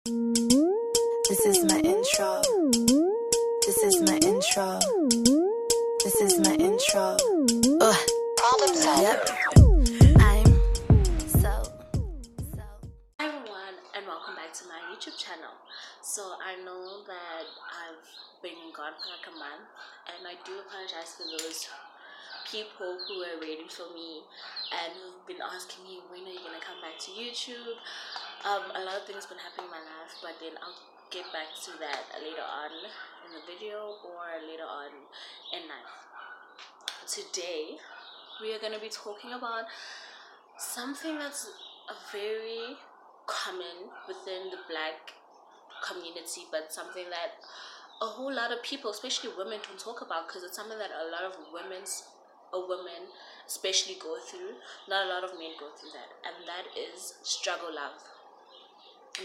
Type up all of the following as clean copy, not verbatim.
This is my intro. This is my intro. This is my intro. Problem solved. Yep. I'm so. Hi everyone, and welcome back to my YouTube channel. So I know that I've been gone for like a month, and I do apologize for those people who were waiting for me and who've been asking me, when are you gonna come back to YouTube? A lot of things been happening in my life, but then I'll get back to that later on in the video or later on in life. Today we are gonna be talking about something that's very common within the Black community, but something that a whole lot of people, especially women, don't talk about, because it's something that a lot of women especially go through. Not a lot of men go through that, and that is struggle love.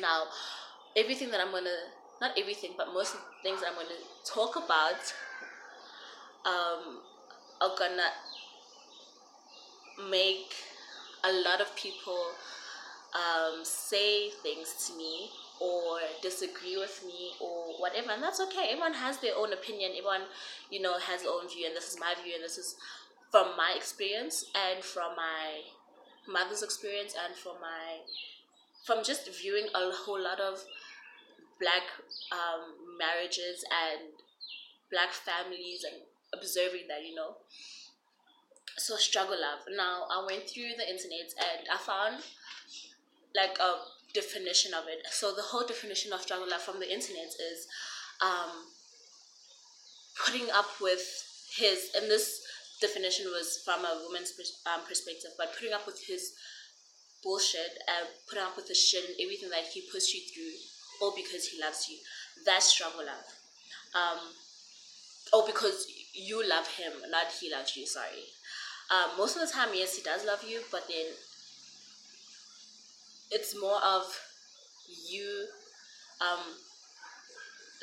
Now, everything that I'm gonna, not everything, but most of the things that I'm gonna talk about are gonna make a lot of people say things to me or disagree with me or whatever, and that's okay. Everyone has their own opinion. Everyone, has their own view, and this is my view, and this is from my experience and from my mother's experience and from just viewing a whole lot of Black marriages and Black families and observing that, So struggle love. Now, I went through the internet and I found like a definition of it. So the whole definition of struggle love from the internet is putting up with his, and this definition was from a woman's perspective, but putting up with his bullshit and putting up with the shit and everything that he puts you through, all because he loves you. That's struggle love. Or because you love him, not he loves you, sorry. Most of the time, yes, he does love you, but then it's more of you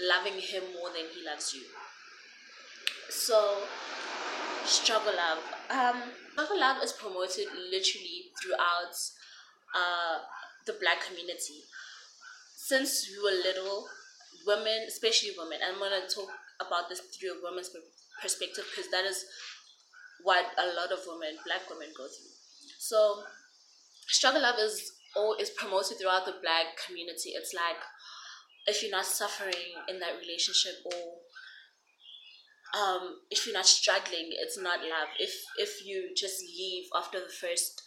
loving him more than he loves you. So struggle love. Struggle love is promoted literally throughout the Black community. Since we were little, women, especially women, and I'm going to talk about this through a woman's perspective, because that is what a lot of women, Black women, go through. So struggle love is promoted throughout the Black community. It's like, if you're not suffering in that relationship, or if you're not struggling, it's not love. If you just leave after the first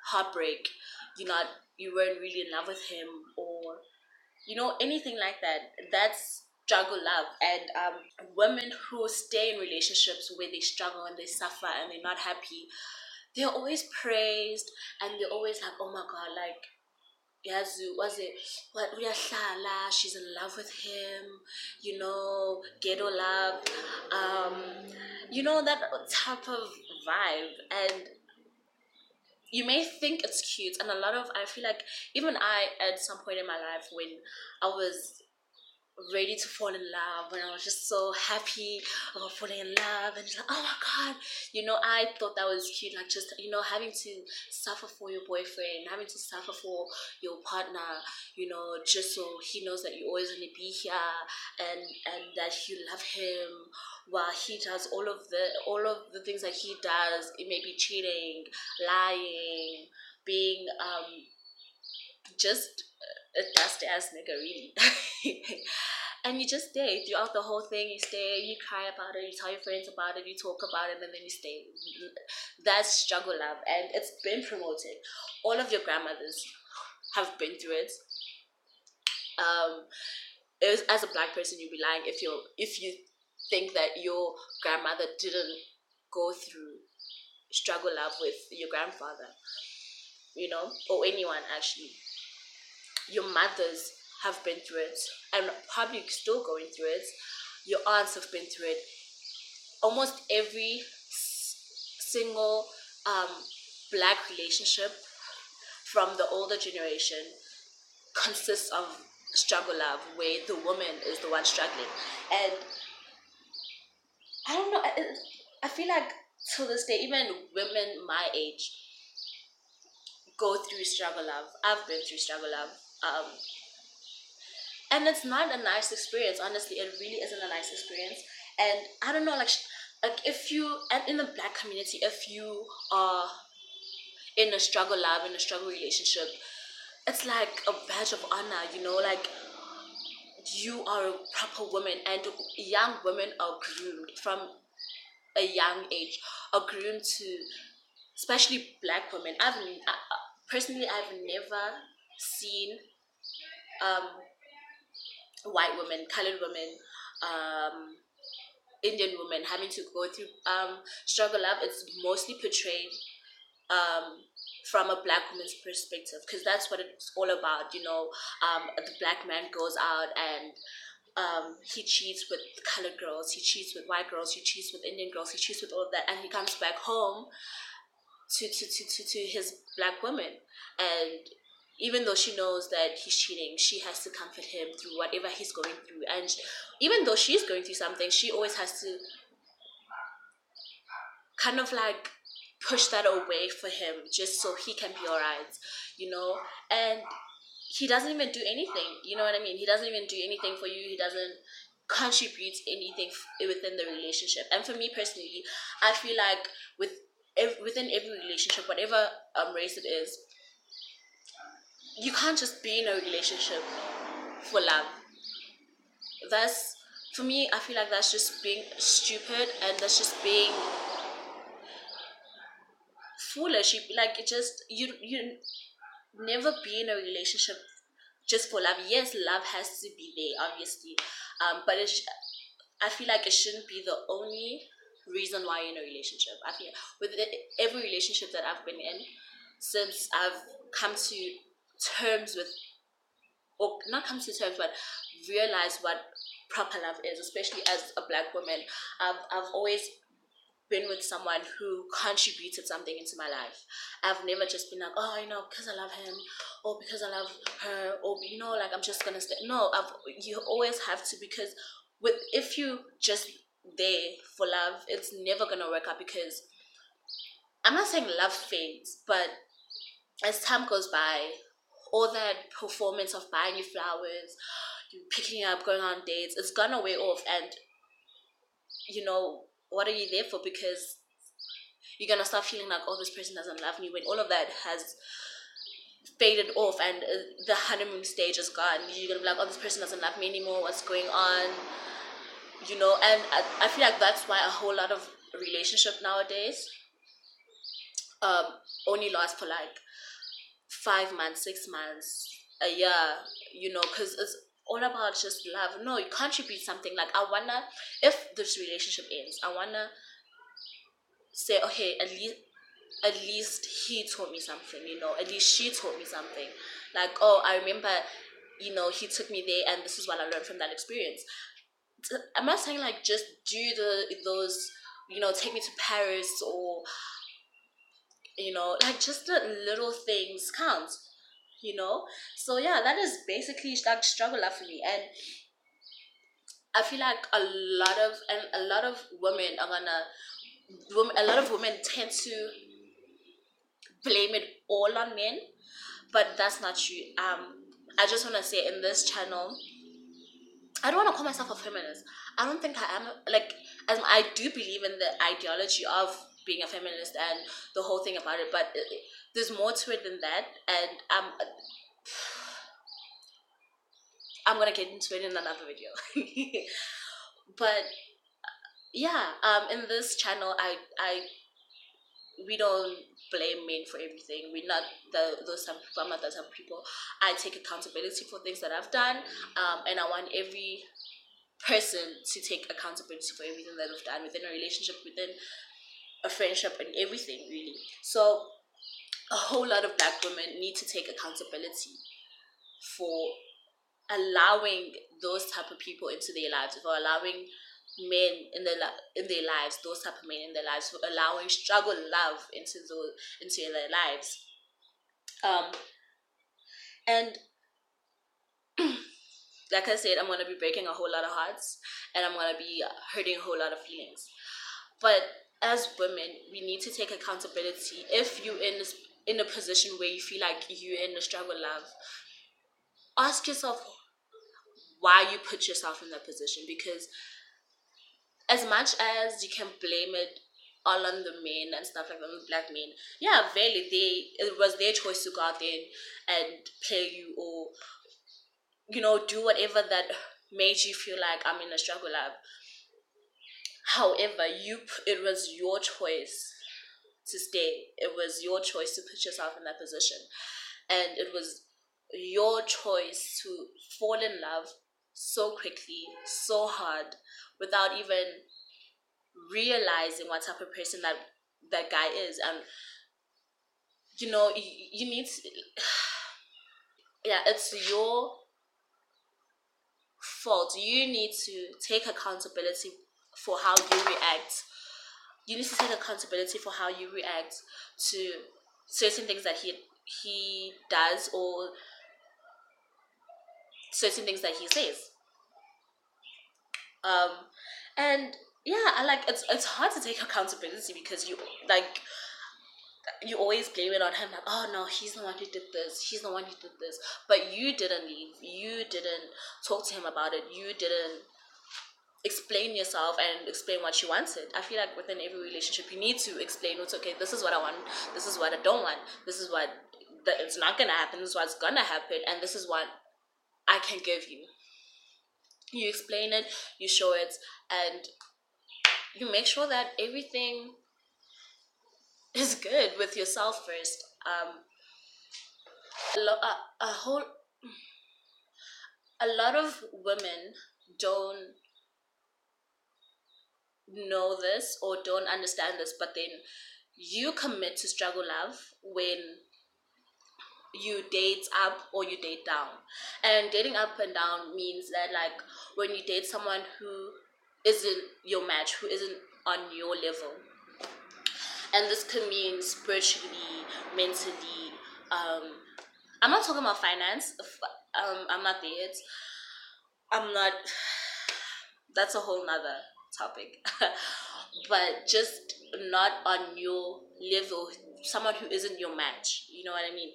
heartbreak, you weren't really in love with him, or anything like that, that's struggle love. And women who stay in relationships where they struggle and they suffer and they're not happy, they're always praised, and they're always like, oh my god, like, Yazu, was it what Uyahlala, she's in love with him, ghetto love, that type of vibe. And you may think it's cute, and I feel like even I, at some point in my life, when I was ready to fall in love, when I was just so happy about falling in love, and just like, oh my god, I thought that was cute, like, just having to suffer for your boyfriend, having to suffer for your partner, just so he knows that you're always going to be here, and that you love him, while he does all of the things that he does. It may be cheating, lying, being just a dusty ass nigga, really. And you just stay throughout the whole thing. You stay, you cry about it, you tell your friends about it, you talk about it, and then you stay. That's struggle love, and it's been promoted. All of your grandmothers have been through it. As a Black person, you'd be lying if you think that your grandmother didn't go through struggle love with your grandfather, or anyone actually. Your mothers have been through it, and probably still going through it. Your aunts have been through it. Almost every single Black relationship from the older generation consists of struggle love, where the woman is the one struggling. And I don't know, I feel like to this day, even women my age go through struggle love. I've been through struggle love. And it's not a nice experience. Honestly, it really isn't a nice experience. And I don't know, like if you, and in the Black community, if you are in a struggle love, in a struggle relationship, it's like a badge of honor, you know, like you are a proper woman. And young women are groomed from a young age, are groomed to, especially Black women. Personally, I've never seen um white women, colored women, um Indian women having to go through struggle love. It's mostly portrayed um from a Black woman's perspective, because that's what it's all about, you know. The Black man goes out and he cheats with colored girls, he cheats with white girls, he cheats with Indian girls, he cheats with all of that, and he comes back home to his Black woman. And even though she knows that he's cheating, she has to comfort him through whatever he's going through. And even though she's going through something, she always has to kind of like push that away for him just so he can be alright, you know. And he doesn't even do anything, you know what I mean? He doesn't even do anything for you. He doesn't contribute anything within the relationship. And for me personally, I feel like within every relationship, whatever race it is, you can't just be in a relationship for love. That's, for me, I feel like that's just being stupid, and that's just being foolish. Like, it just, you never be in a relationship just for love. Yes, love has to be there, obviously, but I feel like it shouldn't be the only reason why you're in a relationship. I feel with every relationship that I've been in, since I've come to terms with, or not come to terms, but realize what proper love is, especially as a Black woman, I've always been with someone who contributed something into my life. I've never just been like, oh, you know, because I love him, or because I love her, or, you know, like, I'm just gonna stay. No, you always have to, because if you just there for love, it's never gonna work out. Because I'm not saying love fades, but as time goes by, all that performance of buying you flowers, you picking up, going on dates, it's gonna wear off. And, you know, what are you there for? Because you're gonna start feeling like, oh, this person doesn't love me, when all of that has faded off and the honeymoon stage is gone. You're gonna be like, oh, this person doesn't love me anymore, what's going on, you know. And I feel like that's why a whole lot of relationship nowadays only last for like 5 months, 6 months, a year, you know, because it's all about just love. No, you contribute something. Like, I wanna, if this relationship ends, I wanna say, okay, at least he taught me something, you know, at least she taught me something. Like, oh, I remember, you know, he took me there, and this is what I learned from that experience. I'm not saying like just do those, you know, take me to Paris, or, you know, like, just the little things count, you know. So yeah, that is basically like struggle love for me. And I feel like a lot of women are gonna, a lot of women tend to blame it all on men, but that's not true. I just want to say, in this channel, I don't want to call myself a feminist. I don't think I am. Like, as I do believe in the ideology of being a feminist and the whole thing about it, but there's more to it than that. And I'm gonna get into it in another video. But yeah, in this channel, we don't blame men for everything. We're not those type of people. I'm not that type of people. I take accountability for things that I've done, and I want every person to take accountability for everything that they've done within a relationship, within a friendship, and everything, really. So a whole lot of Black women need to take accountability for allowing those type of people into their lives, for allowing men in their lives, those type of men in their lives, for allowing struggle love into their lives. And like I said, I'm gonna be breaking a whole lot of hearts, and I'm gonna be hurting a whole lot of feelings. But as women, we need to take accountability. If you're in a position where you feel like you're in a struggle love, ask yourself, why you put yourself in that position. Because as much as you can blame it all on the men and stuff like that, on the black men, yeah, really, it was their choice to go out there and play you, or do whatever that made you feel like I'm in a struggle lab. However, it was your choice to stay. It was your choice to put yourself in that position, and it was your choice to fall in love so quickly, so hard, without even realizing what type of person that guy is. And you need to, yeah, it's your fault. You need to take accountability for how you react. You need to take accountability for how you react to certain things that he does, or certain things that he says. And yeah, I like, it's hard to take accountability, because you always blame it on him, like, oh no, he's the one who did this, he's the one who did this. But you didn't leave, you didn't talk to him about it, you didn't explain yourself and explain what you wanted. I feel like within every relationship you need to explain what's okay. This is what I want, this is what I don't want, this is what it's not gonna happen, this is what's gonna happen, and this is what I can give you. You explain it, you show it, and you make sure that everything is good with yourself first. A whole a lot of women don't know this or don't understand this, but then you commit to struggle love when you date up or you date down. And dating up and down means that, like, when you date someone who isn't your match, who isn't on your level, and this could mean spiritually, mentally, I'm not talking about finance. I'm not there yet. I'm not. That's a whole nother topic. But just not on your level, someone who isn't your match. You know what I mean?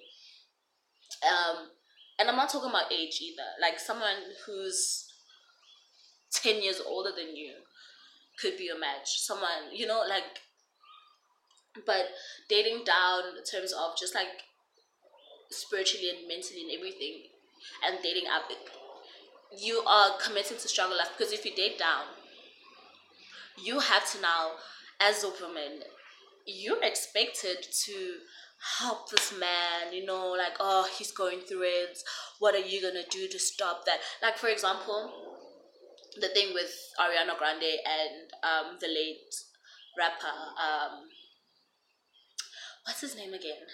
And I'm not talking about age either. Like, someone who's 10 years older than you could be a match. Someone, like, but dating down in terms of just like spiritually and mentally and everything, and dating up, you are committed to struggle life. Because if you date down, you have to now, as a woman, you're expected to help this man, like, oh, he's going through it, what are you gonna do to stop that? Like, for example, the thing with Ariana Grande and the late rapper, what's his name again?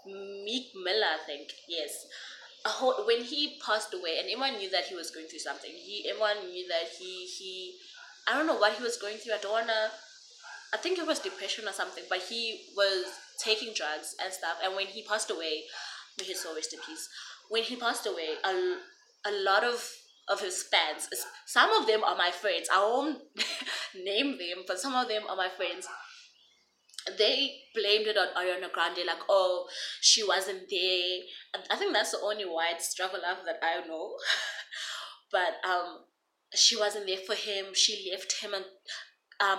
Meek Miller, I think. Yes. When he passed away, and everyone knew that he was going through something. Everyone knew that he I don't know what he was going through. I think it was depression or something, but he was taking drugs and stuff. And when he passed away, may his soul rest in peace. When he passed away, a lot of his fans, some of them are my friends. I won't name them, but some of them are my friends. They blamed it on Ariana Grande, like, oh, she wasn't there. And I think that's the only white struggle love that I know. But she wasn't there for him. She left him and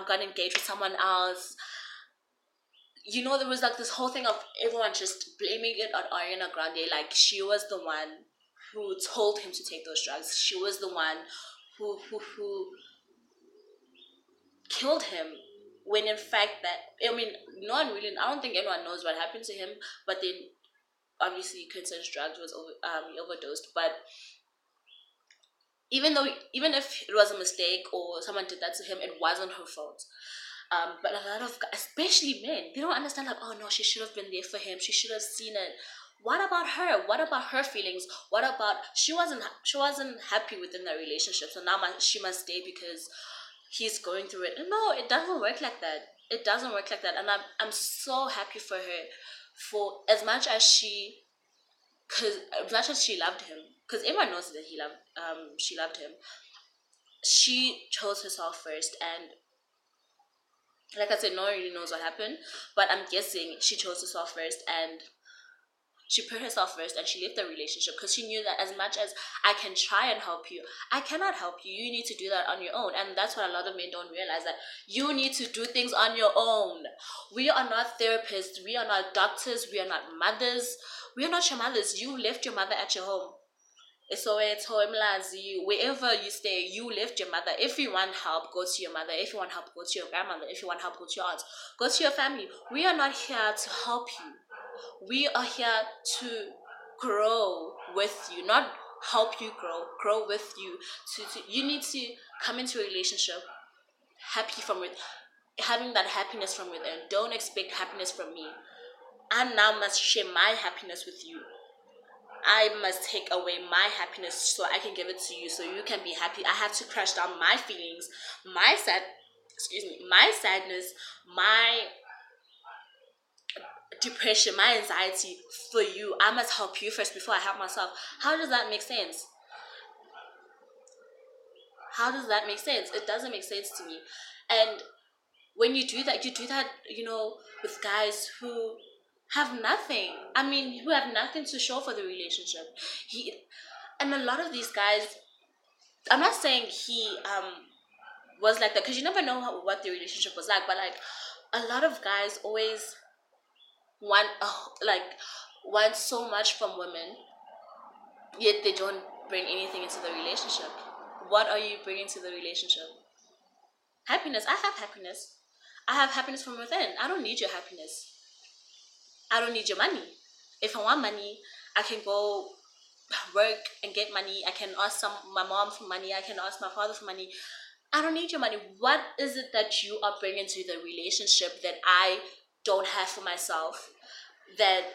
got engaged with someone else. There was like this whole thing of everyone just blaming it on Ariana Grande, like she was the one who told him to take those drugs. She was the one who killed him. When in fact, no one really, I don't think anyone knows what happened to him. But then obviously consumed drugs, was he overdosed. But even if it was a mistake or someone did that to him, it wasn't her fault. But a lot of guys, especially men, they don't understand, like, oh no, she should have been there for him, she should have seen it. What about her? What about her feelings? What about, she wasn't happy within the relationship, so now she must stay because he's going through it. No, it doesn't work like that. It doesn't work like that. And I'm so happy for her, for as much as she loved him, because everyone knows that she loved him. She chose herself first, and like I said, no one really knows what happened, but I'm guessing she chose herself first, and She put herself first and she left the relationship because she knew that as much as I can try and help you, I cannot help you. You need to do that on your own. And that's what a lot of men don't realize, that you need to do things on your own. We are not therapists. We are not doctors. We are not mothers. We are not your mothers. You left your mother at your home. Soweto, Mlazi, wherever you stay, you left your mother. If you want help, go to your mother. If you want help, go to your grandmother. If you want help, go to your aunts. Go to your family. We are not here to help you. We are here to grow with you, not help you grow with you. You need to come into a relationship happy from within, having that happiness from within. Don't expect happiness from me. I now must share my happiness with you. I must take away my happiness so I can give it to you, so you can be happy. I have to crush down my feelings, my sadness, my depression, my anxiety for you. I must help you first before I help myself. How does that make sense? How does that make sense? It doesn't make sense to me. And when you do that, with guys who have nothing. I mean, who have nothing to show for the relationship. And a lot of these guys, I'm not saying he was like that, because you never know what the relationship was like, but like a lot of guys always want so much from women, yet they don't bring anything into the relationship. What are you bringing to the relationship? Happiness. I have happiness. I have happiness from within. I don't need your happiness. I don't need your money. If I want money, I can go work and get money. I can ask my mom for money. I can ask my father for money. I don't need your money. What is it that you are bringing to the relationship that I don't have for myself? And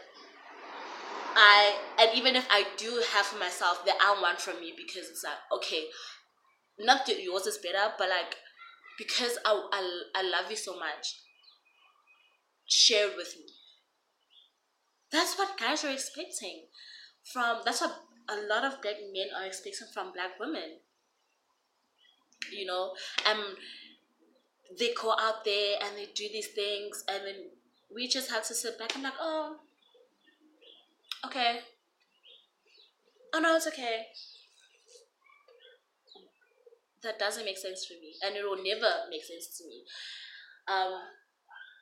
even if I do have for myself, that I want from you, because it's like, okay, not that yours is better, but like, because I love you so much, share it with me. That's what guys are expecting that's what a lot of black men are expecting from black women. They go out there and they do these things, and then we just have to sit back and like, oh, okay. Oh no, it's okay. That doesn't make sense for me, and it will never make sense to me.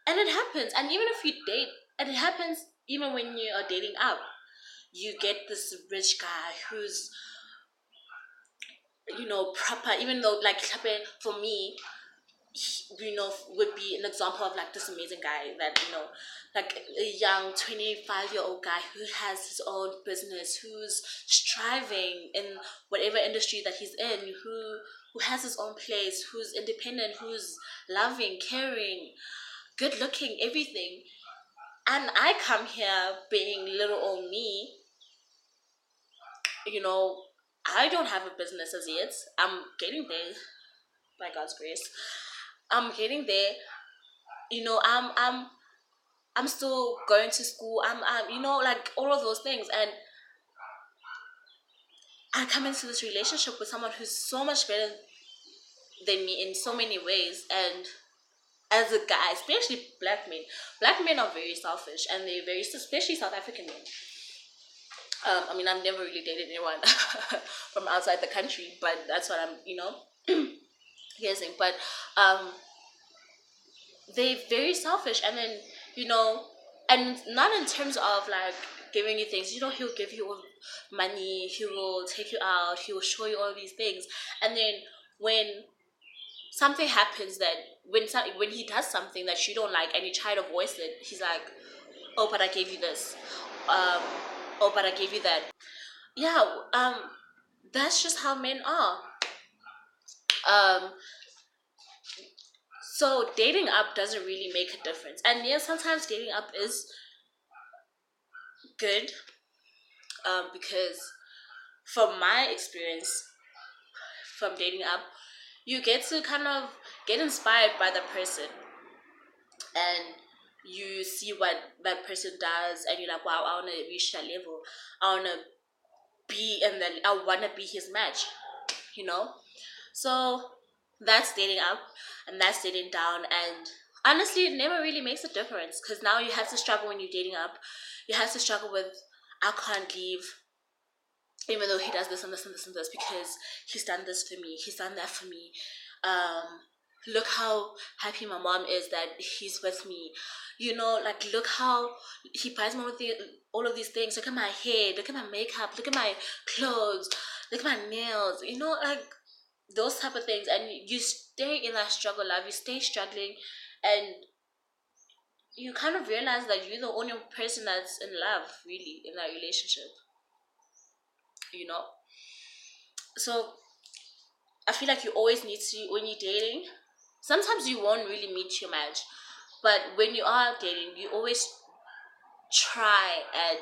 And it happens, and even if you date, and it happens even when you are dating up, you get this rich guy who's proper, even though like for me, would be an example of like this amazing guy that like a young 25-year-old guy who has his own business, who's striving in whatever industry that he's in, who has his own place, who's independent, who's loving, caring, good looking, everything. And I come here being little old me. I don't have a business as yet. I'm getting there, by God's grace. I'm getting there. I'm still going to school. I'm like all of those things, and I come into this relationship with someone who's so much better than me in so many ways. And as a guy, especially black men are very selfish, and they're very, especially South African men. I mean, I've never really dated anyone from outside the country, but that's what I'm, guessing. But they're very selfish, and then and not in terms of like giving you things. He'll give you money, he will take you out, he will show you all these things, and then when something happens, that when he does something that you don't like and you try to voice it, he's like, oh, but I gave you this, oh, but I gave you that. Yeah, that's just how men are. So dating up doesn't really make a difference. And yeah, sometimes dating up is good, because from my experience from dating up, you get to kind of get inspired by the person, and you see what that person does, and you're like, wow, I want to reach that level. I want to be his match, So that's dating up, and that's dating down. And honestly, it never really makes a difference, because now you have to struggle when you're dating up. You have to struggle with I can't leave, even though he does this and this and this and this, because he's done this for me, he's done that for me. Look how happy my mom is that he's with me. You know, like, look how he buys me with all of these things. Look at my hair, look at my makeup, look at my clothes, look at my nails. You know, like those type of things. And you stay in that struggle love. You stay struggling, and you kind of realize that you're the only person that's in love, really, in that relationship. You know, so I feel like you always need to, when you're dating, sometimes you won't really meet your match, but when you are dating, you always try and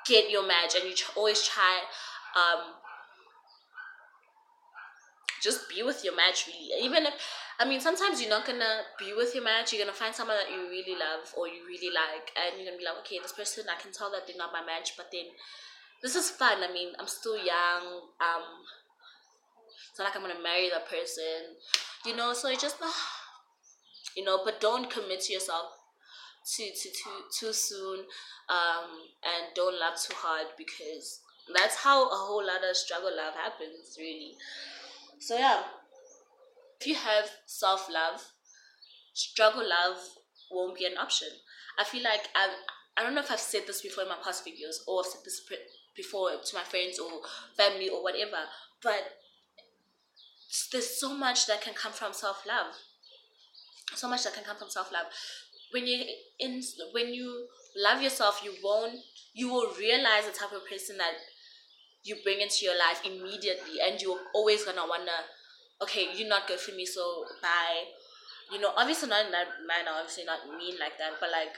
get your match, and you always try just be with your match, really. Even if, I mean, sometimes you're not gonna be with your match, you're gonna find someone that you really love or you really like, and you're gonna be like, okay, this person, I can tell that they're not my match, but then this is fun. I mean, I'm still young. It's not like I'm gonna marry that person, you know. So it just, you know. But don't commit to yourself too soon, and don't love too hard, because that's how a whole lot of struggle love happens, really. So yeah, if you have self-love, struggle love won't be an option. I feel like I don't know if I've said this before in my past videos, or I've said this before to my friends or family or whatever, but there's so much that can come from self-love. So much that can come from self-love. When you love yourself, you will realize the type of person that you bring into your life immediately, and you're always gonna wonder, okay, you're not good for me, so bye. You know, obviously not in that manner, obviously not mean like that, but like,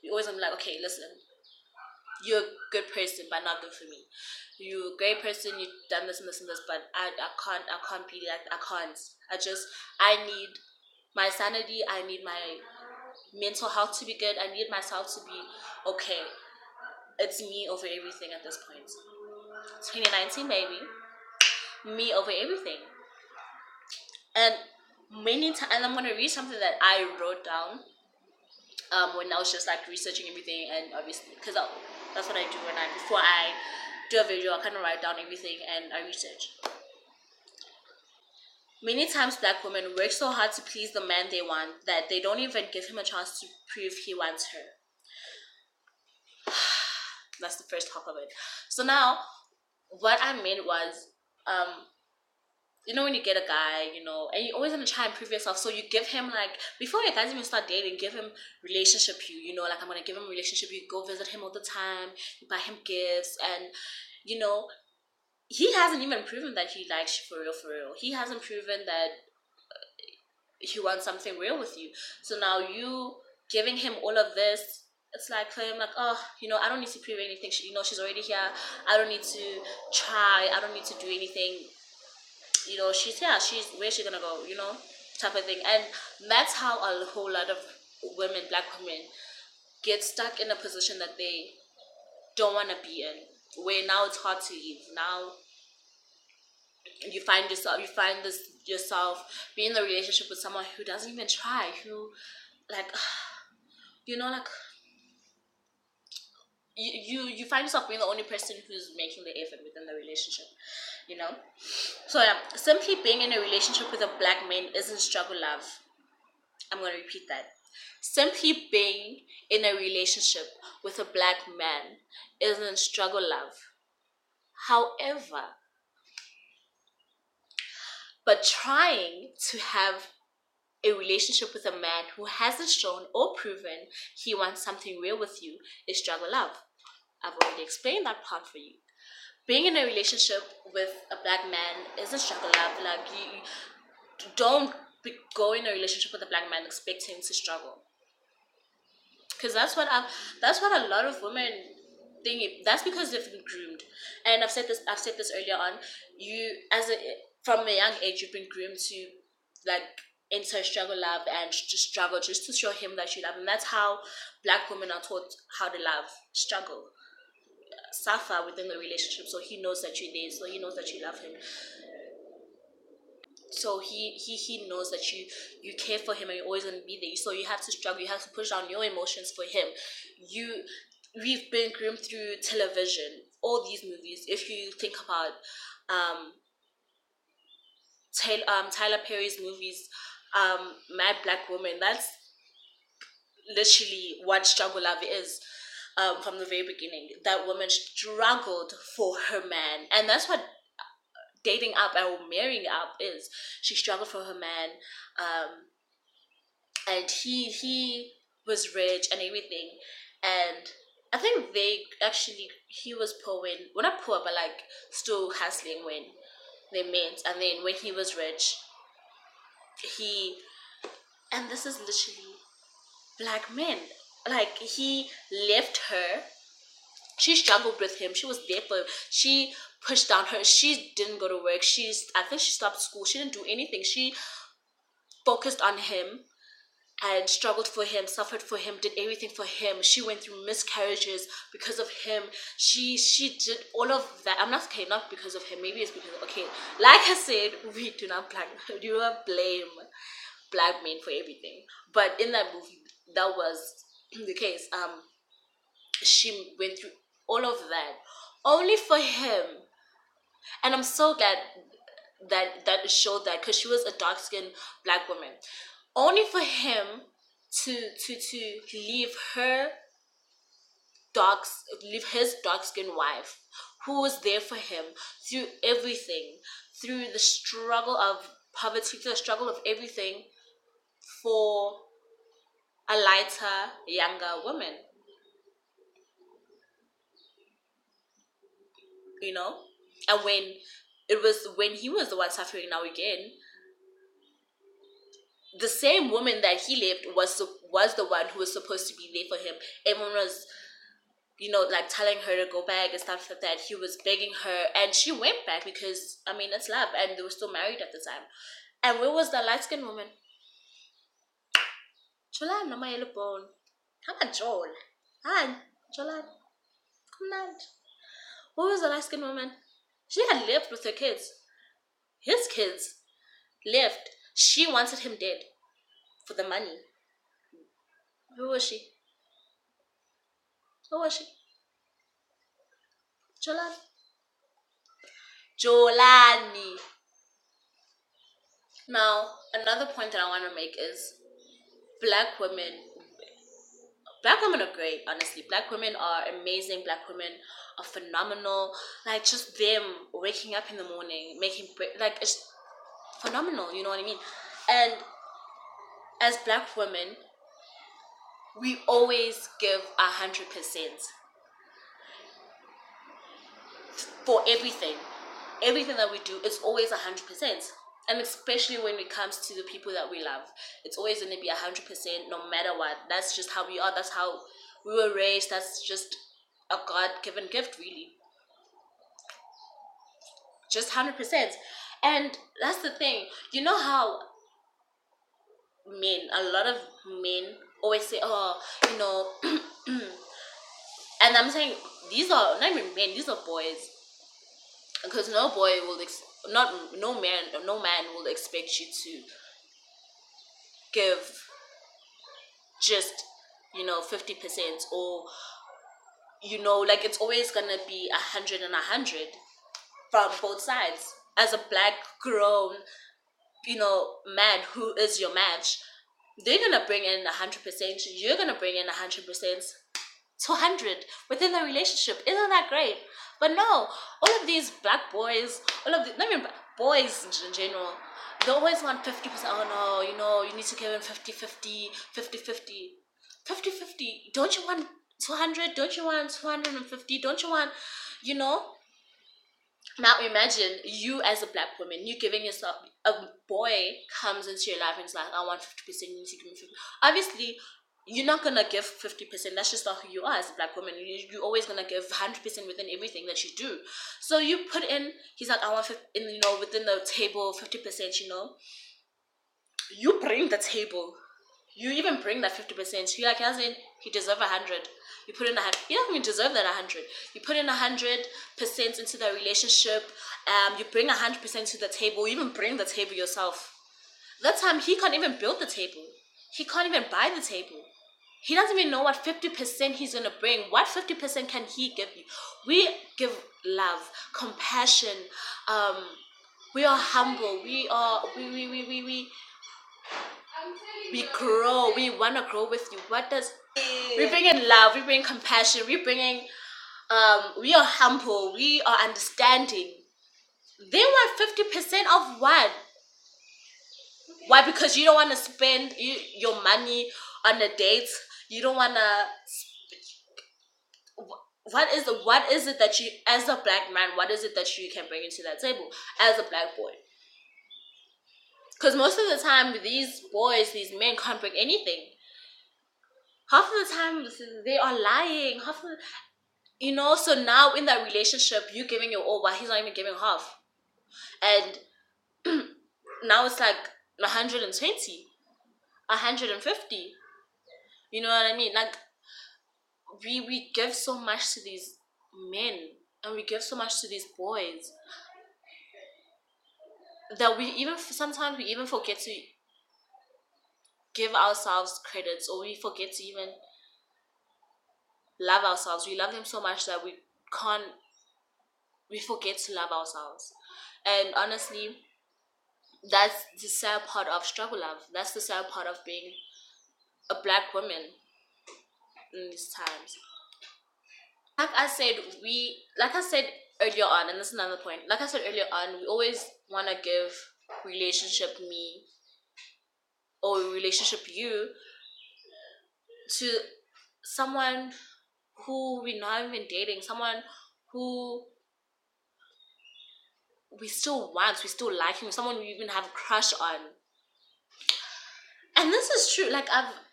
you're always gonna be like, okay, listen, you're a good person, but not good for me. You're a great person, you've done this and this and this, but I can't be like, I need my sanity, I need my mental health to be good, I need myself to be okay. It's me over everything at this point. 2019, baby. Me over everything. And many times, and I'm gonna read something that I wrote down when I was just like researching everything, and obviously, because that's what I do before I do a video, I kind of write down everything and I research. Many times black women work so hard to please the man they want that they don't even give him a chance to prove he wants her. That's the first half of it. So now, what I meant was, you know, when you get a guy, you know, and you're always gonna try and prove yourself, so you give him, like, before you guys even start dating, give him relationship you know, like, I'm gonna give him relationship you, go visit him all the time, you buy him gifts, and, you know, he hasn't even proven that he likes you for real. He hasn't proven that he wants something real with you. So now you giving him all of this, it's like for him, like, oh, you know, I don't need to prove anything. You know, she's already here. I don't need to try. I don't need to do anything. You know, she's here. Where's she gonna go? You know, type of thing. And that's how a whole lot of women, black women, get stuck in a position that they don't want to be in, where now it's hard to leave. Now you find yourself being in a relationship with someone who doesn't even try, who, like, you know, like, you find yourself being the only person who's making the effort within the relationship, you know. So yeah, simply being in a relationship with a black man isn't struggle love. I'm going to repeat that. Simply being in a relationship with a black man isn't struggle love. However, but trying to have a relationship with a man who hasn't shown or proven he wants something real with you is struggle love. I've already explained that part for you. Being in a relationship with a black man isn't struggle love. Like, you don't go in a relationship with a black man expecting to struggle, because that's what a lot of women think. That's because they've been groomed. And I've said this earlier on. From a young age, you've been groomed to, like, enter struggle love and just struggle just to show him that you love him. That's how black women are taught how to love: struggle, suffer within the relationship, so he knows that you're there, so he knows that you love him, so he knows that you care for him and you're always going to be there. So you have to struggle, you have to push down your emotions for him. we've been groomed through television, all these movies. If you think about Tyler Perry's movies, Mad Black Woman, that's literally what struggle love is. From the very beginning, that woman struggled for her man, and that's what dating up or marrying up is. She struggled for her man, and he was rich and everything, and I think he was poor when, well, not poor, but like still hustling when they met, and then when he was rich, he and this is literally black men. Like, he left her. She struggled with him. She was there for him. She pushed down her. She didn't go to work. I think she stopped school. She didn't do anything. She focused on him and struggled for him, suffered for him, did everything for him. She went through miscarriages because of him. She did all of that. I'm not okay, not because of him. Maybe it's because like I said, we do not blame black men for everything. But in that movie, that was the case. She went through all of that only for him, and I'm so glad that it showed that, because she was a dark-skinned black woman, only for him to leave his dark-skinned wife, who was there for him through everything, through the struggle of poverty, through the struggle of everything, for a lighter, younger woman. And when he was the one suffering now again, the same woman that he left was the one who was supposed to be there for him. Everyone was, like, telling her to go back and stuff like that. He was begging her, and she went back because, I mean, it's love, and they were still married at the time. And where was the light-skinned woman? Jolan, no, my yellow bone. Come on, Joel. Hi, Jolan. Come on. Where was the light-skinned woman? She had left with her kids. His kids left. She wanted him dead for the money. Who was she? Who was she? Jolani. Now, another point that I want to make is black women are great, honestly. Black women are amazing. Black women are phenomenal. Like, just them waking up in the morning, making like, it's phenomenal, you know what I mean? And as black women, we always give 100% for everything. Everything that we do is always 100%. And especially when it comes to the people that we love, it's always going to be 100%, no matter what. That's just how we are. That's how we were raised. That's just a God-given gift, really. Just 100%. And that's the thing. You know how a lot of men always say, oh, and I'm saying, these are not even men, these are boys. Because no man will expect you to give just 50%, or like, it's always gonna be 100 and 100 from both sides. As a black grown man who is your match, they're gonna bring in 100%, you're gonna bring in 100%, 200 within the relationship. Isn't that great? But no, all of these black boys, not even boys in general, they always want 50%. Oh no, you need to give in 50-50, 50-50, 50-50. Don't you want 200? Don't you want 250? Don't you want, Now imagine you as a black woman, you giving yourself, a boy comes into your life and is like, I want 50%, you need to give me 50%. Obviously, you're not gonna give 50%. That's just not who you are as a black woman. You're always gonna give 100% within everything that you do. So you put in, he's like, I want 50, within the table 50%. You bring the table. You even bring that 50%. You're like, Yazin, he deserves 100. You put in 100. You don't even deserve that 100. You put in 100% into the relationship. You bring 100% to the table. You even bring the table yourself. That time he can't even build the table. He can't even buy the table. he doesn't even know what 50% he's gonna bring. What 50% can he give you? We give love, compassion. We are humble. We grow. We wanna grow with you. What does we bring in love? We bring compassion. We bringing we are humble. We are understanding. They want 50% of what? Why? Because you don't want to spend your money on a date. You don't want to. What is it that you, as a black man, what is it that you can bring into that table as a black boy? Because most of the time, these boys, these men can't bring anything. Half of the time, they are lying. So now in that relationship, you giving your all, but he's not even giving half. And now it's like 120, 150. You know what I mean? Like, we give so much to these men, and we give so much to these boys, that sometimes we even forget to give ourselves credits, or we forget to even love ourselves. We love them so much that we forget to love ourselves. And honestly, that's the sad part of struggle love. That's the sad part of being a black woman in these times. Like I said earlier on, and this is another point. Like I said earlier on, we always want to give relationship me or relationship you to someone who we're not even dating, someone who we still want, we still like him, someone we even have a crush on. And this is true. Like,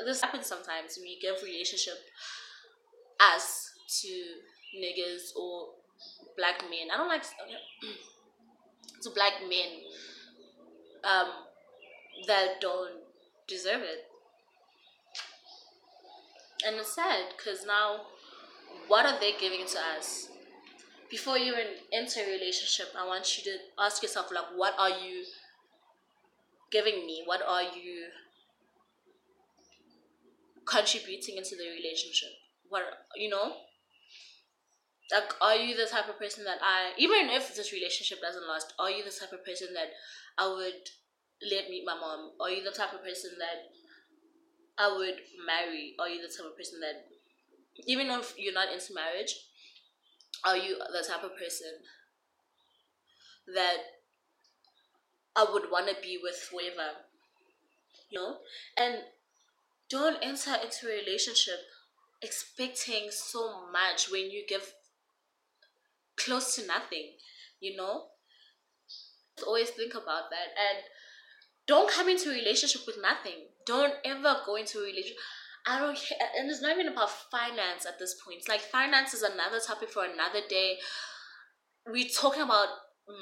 this happens sometimes. We give relationship us to niggas or black men. I don't like to black men that don't deserve it. And it's sad, because now, what are they giving to us? Before you even enter a relationship, I want you to ask yourself, like, what are you giving me? What are you contributing into the relationship? What, like, are you the type of person that even if this relationship doesn't last, are you the type of person that I would let meet my mom? Are you the type of person that I would marry? Are you the type of person that, even if you're not into marriage, are you the type of person that I would want to be with forever? And don't enter into a relationship expecting so much when you give close to nothing. Always think about that. And don't come into a relationship with nothing. Don't ever go into a relationship. I don't care. And it's not even about finance at this point. It's like, finance is another topic for another day. We're talking about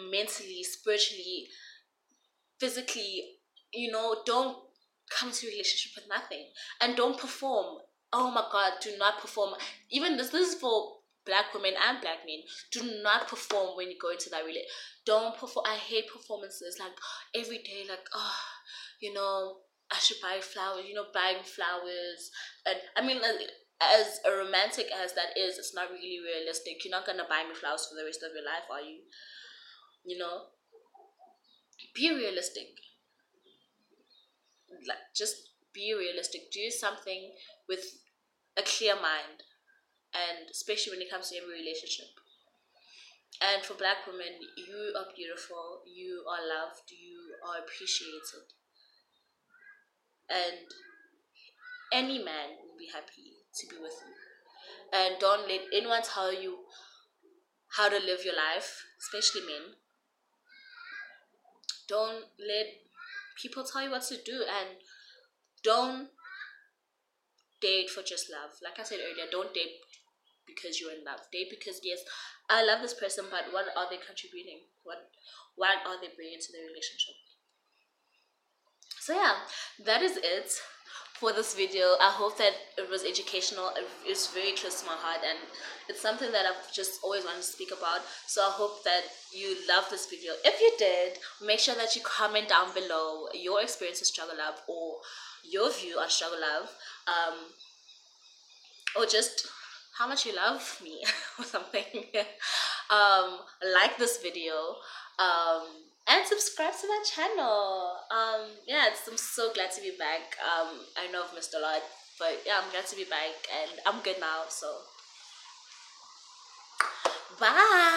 mentally, spiritually, physically. Don't come into a relationship with nothing. And don't perform. Oh my God, do not perform. Even this is for black women and black men. Do not perform when you go into that relationship. Don't perform. I hate performances. Like, every day, like, I should buy flowers. Buying flowers. And I mean, as romantic as that is, it's not really realistic. You're not gonna buy me flowers for the rest of your life, are you? Be realistic. Like, just be realistic. Do something with a clear mind, and especially when it comes to every relationship. And for black women, you are beautiful, you are loved, you are appreciated, and any man will be happy to be with you. And don't let anyone tell you how to live your life, especially men. Don't let people tell you what to do, and don't date for just love. Like I said earlier, don't date because you're in love. Date because, yes, I love this person, but what are they contributing? What are they bringing to the relationship? So yeah, that is it for this video. I hope that it was educational. It's very close to my heart, and it's something that I've just always wanted to speak about. So I hope that you love this video. If you did, make sure that you comment down below your experience with struggle love, or your view on struggle love. or just how much you love me or something. Like this video, um, and subscribe to my channel. Yeah, I'm so glad to be back. I know I've missed a lot, but yeah, I'm glad to be back, and I'm good now. So bye.